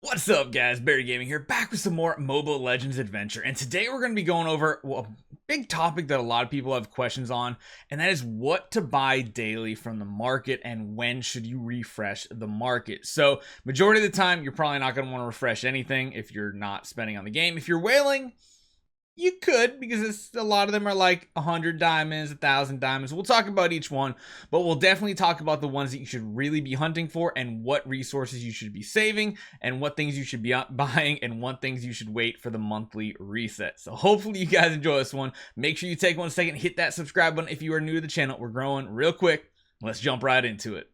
What's up, guys? Barry Gaming here, back with some more Mobile Legends Adventure. And today we're going to be going over a big topic that a lot of people have questions on, and that is what to buy daily from the market and when should you refresh the market. So, majority of the time, you're probably not going to want to refresh anything if you're not spending on the game. If you're whaling, you could, because a lot of them are like 100 diamonds, 1,000 diamonds. We'll talk about each one, but we'll definitely talk about the ones that you should really be hunting for and what resources you should be saving and what things you should be buying and what things you should wait for the monthly reset. So hopefully you guys enjoy this one. Make sure you take 1 second, hit that subscribe button if you are new to the channel. We're growing real quick. Let's jump right into it.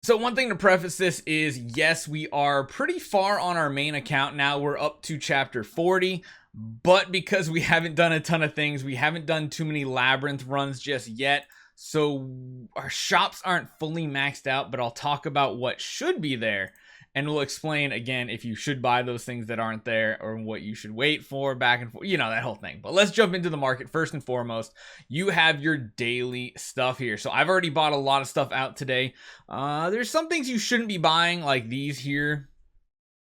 So one thing to preface this is, yes, we are pretty far on our main account now. We're up to chapter 40, but because we haven't done a ton of things, we haven't done too many labyrinth runs just yet. So our shops aren't fully maxed out, but I'll talk about what should be there. And we'll explain again if you should buy those things that aren't there or what you should wait for, back and forth, you know, that whole thing. But let's jump into the market. First and foremost, you have your daily stuff here. So I've already bought a lot of stuff out today. There's some things you shouldn't be buying, like these here.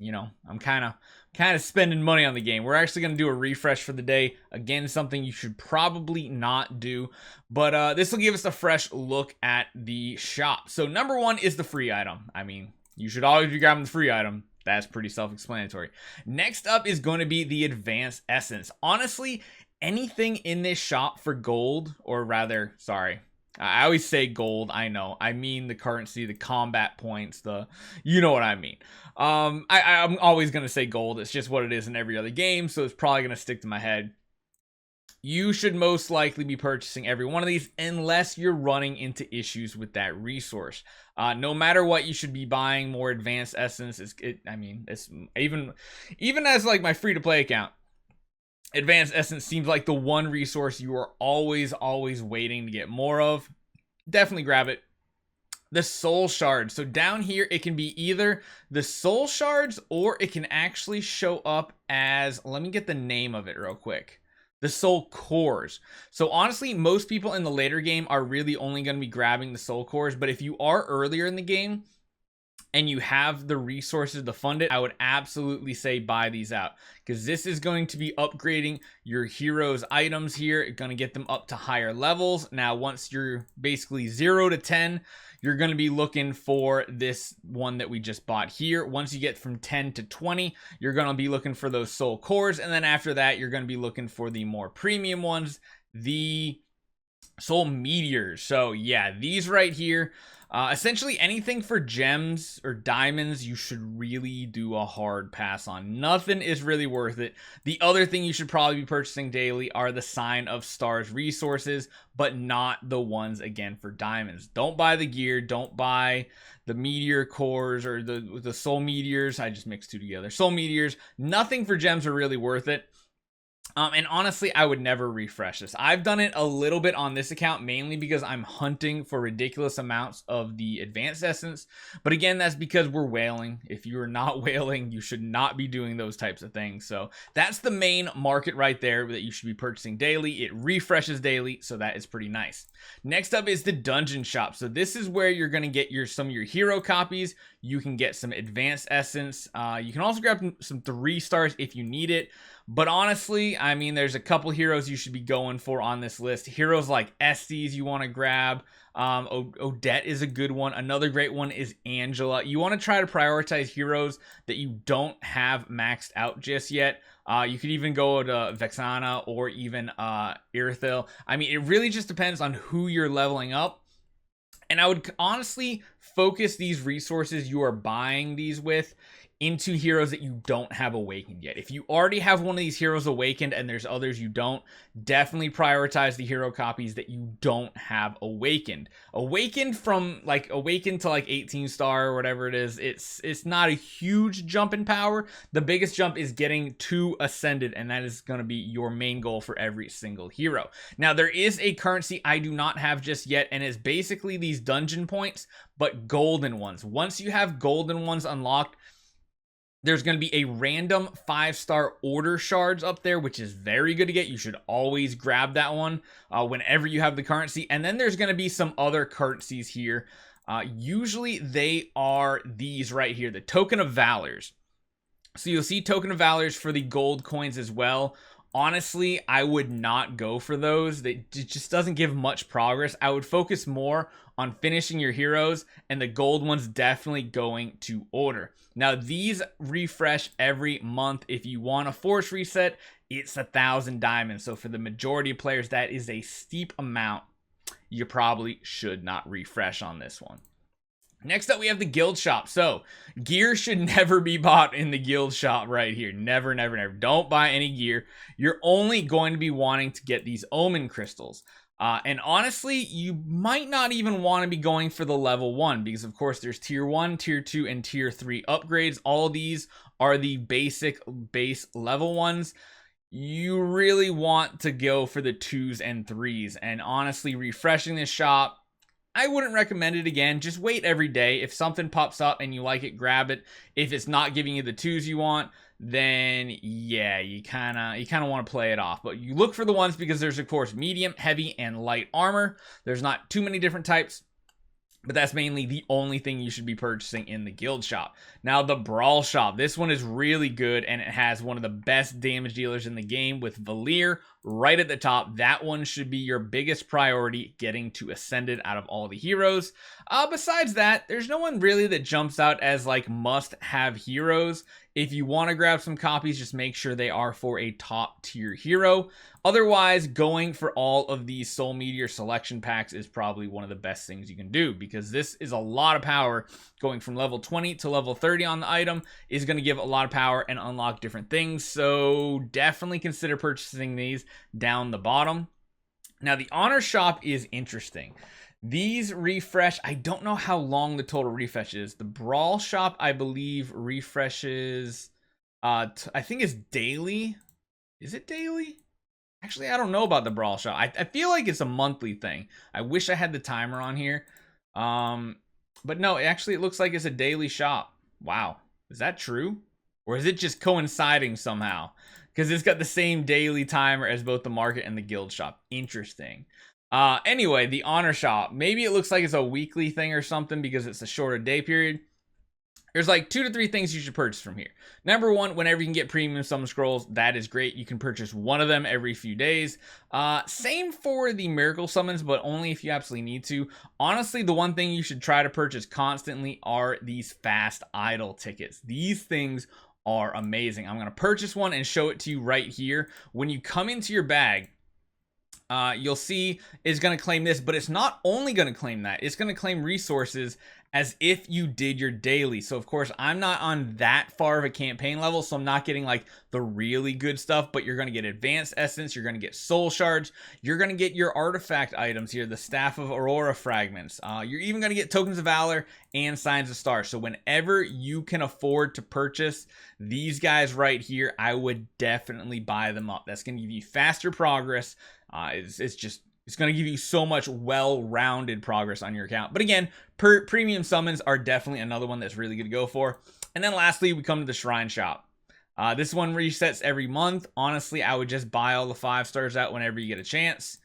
You know, I'm kind of spending money on the game. We're actually going to do a refresh for the day. Again, something you should probably not do, but this will give us a fresh look at the shop. So number one is the free item. I mean, you should always be grabbing the free item. That's pretty self-explanatory. Next up is going to be the advanced essence. Honestly, anything in this shop for gold, or rather, sorry, I always say gold. I know. I mean the currency, the combat points, you know what I mean. I'm always going to say gold. It's just what it is in every other game, so it's probably going to stick to my head. You should most likely be purchasing every one of these unless you're running into issues with that resource. No matter what, you should be buying more advanced essence. It's even as like my free-to-play account. Advanced essence seems like the one resource you are always waiting to get more of. Definitely grab it. The soul shards. So down here, it can be either the soul shards or it can actually show up as, let me get the name of it real quick. The soul cores. So honestly, most people in the later game are really only going to be grabbing the soul cores, but if you are earlier in the game and you have the resources to fund it, I would absolutely say buy these out, because this is going to be upgrading your heroes' items here. It's going to get them up to higher levels. Now, once you're basically 0 to 10, you're going to be looking for this one that we just bought here. Once you get from 10 to 20, you're going to be looking for those soul cores. And then after that, you're going to be looking for the more premium ones, the soul meteors. So yeah, these right here, essentially anything for gems or diamonds, you should really do a hard pass on. Nothing is really worth it. The other thing you should probably be purchasing daily are the Sign of Stars resources, but not the ones again for diamonds. Don't buy the gear. Don't buy the meteor cores or the soul meteors. I just mixed two together. Soul meteors. Nothing for gems are really worth it. And honestly, I would never refresh this. I've done it a little bit on this account, mainly because I'm hunting for ridiculous amounts of the advanced essence. But again, that's because we're whaling. If you are not whaling, you should not be doing those types of things. So that's the main market right there that you should be purchasing daily. It refreshes daily, so that is pretty nice. Next up is the dungeon shop. So this is where you're going to get some of your hero copies. You can get some advanced essence. You can also grab some 3 stars if you need it. But honestly, I mean, there's a couple heroes you should be going for on this list. Heroes like Estes you want to grab. Odette is a good one. Another great one is Angela. You want to try to prioritize heroes that you don't have maxed out just yet. You could even go to Vexana or even Irithyll. I mean, it really just depends on who you're leveling up. And I would honestly focus these resources you are buying these with into heroes that you don't have awakened yet. If you already have one of these heroes awakened and there's others you don't, definitely prioritize the hero copies that you don't have awakened. Awakened to like 18 star or whatever it is, it's not a huge jump in power. The biggest jump is getting to ascended, and that is going to be your main goal for every single hero. Now, there is a currency I do not have just yet, and it's basically these dungeon points, but golden ones. Once you have golden ones unlocked, There's going to be a random 5-star order shards up there, which is very good to get. You should always grab that one whenever you have the currency. And then there's going to be some other currencies here. Usually they are these right here, the Token of Valors. So you'll see Token of Valors for the gold coins as well. Honestly, I would not go for those. It just doesn't give much progress. I would focus more on finishing your heroes, and the gold ones definitely going to order. Now, these refresh every month. If you want a force reset, it's 1,000 diamonds. So for the majority of players, that is a steep amount. You probably should not refresh on this one. Next up, we have the guild shop. So gear should never be bought in the guild shop right here. Never, never, never. Don't buy any gear. You're only going to be wanting to get these omen crystals. And honestly, you might not even want to be going for the level 1 because, of course, there's tier 1, tier 2, and tier 3 upgrades. All of these are the basic base level ones. You really want to go for the 2s and 3s. And honestly, refreshing this shop, I wouldn't recommend it again. Just wait every day. If something pops up and you like it, grab it. If it's not giving you the 2s you want, then yeah, you kind of want to play it off. But you look for the ones because there's, of course, medium, heavy, and light armor. There's not too many different types, but that's mainly the only thing you should be purchasing in the guild shop. Now, the brawl shop. This one is really good, and it has one of the best damage dealers in the game with Valeer right at the top. That one should be your biggest priority, getting to Ascended out of all the heroes. Besides that, there's no one really that jumps out as like must-have heroes. If you want to grab some copies, just make sure they are for a top tier hero. Otherwise, going for all of these Soul Meteor selection packs is probably one of the best things you can do, because this is a lot of power. Going from level 20 to level 30 on the item is going to give a lot of power and unlock different things. So definitely consider purchasing these down the bottom. Now, the honor shop is interesting. These refresh, I don't know how long the total refresh is. The brawl shop, I believe, refreshes, I think it's daily. Is it daily? Actually, I don't know about the brawl shop. I feel like it's a monthly thing. I wish I had the timer on here. But no, actually, it looks like it's a daily shop. Wow. Is that true? Or is it just coinciding somehow? Because it's got the same daily timer as both the market and the guild shop. Interesting. Anyway, the honor shop. Maybe it looks like it's a weekly thing or something because it's a shorter day period. There's like 2 to 3 things you should purchase from here. Number 1, whenever you can get premium summon scrolls, that is great. You can purchase one of them every few days. Same for the miracle summons, but only if you absolutely need to. Honestly, the one thing you should try to purchase constantly are these fast idle tickets. These things are amazing. I'm going to purchase one and show it to you right here. When you come into your bag, you'll see it's going to claim this, but it's not only going to claim that. It's going to claim resources as if you did your daily. So of course, I'm not on that far of a campaign level, so I'm not getting like the really good stuff, but you're going to get advanced essence, you're going to get soul shards, you're going to get your artifact items here, the staff of aurora fragments. You're even going to get tokens of valor and signs of stars. So whenever you can afford to purchase these guys right here, I would definitely buy them up. That's going to give you faster progress. It's going to give you so much well-rounded progress on your account. But again, premium summons are definitely another one that's really good to go for. And then lastly, we come to the shrine shop. This one resets every month. Honestly, I would just buy all the 5 stars out whenever you get a chance.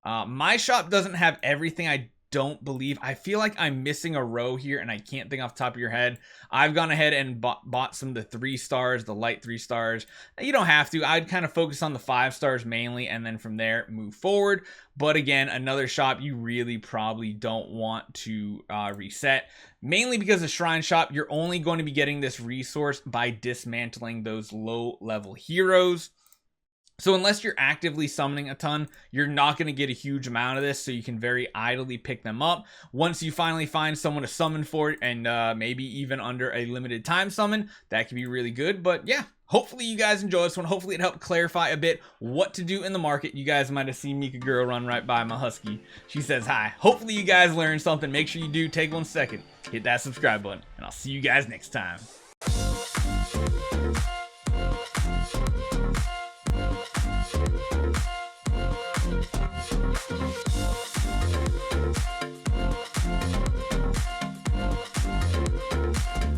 My shop doesn't have everything, I don't believe. I feel like I'm missing a row here and I can't think off the top of your head. I've gone ahead and bought some of the 3 stars, the light 3 stars. You don't have to. I'd kind of focus on the 5 stars mainly and then from there move forward. But again, another shop you really probably don't want to reset. Mainly because the shrine shop, you're only going to be getting this resource by dismantling those low level heroes. So unless you're actively summoning a ton, you're not going to get a huge amount of this, so you can very idly pick them up. Once you finally find someone to summon for it, and maybe even under a limited time summon, that can be really good. But yeah, hopefully you guys enjoy this one. Hopefully it helped clarify a bit what to do in the market. You guys might have seen Mika Girl run right by my husky. She says hi. Hopefully you guys learned something. Make sure you do take 1 second, hit that subscribe button, and I'll see you guys next time.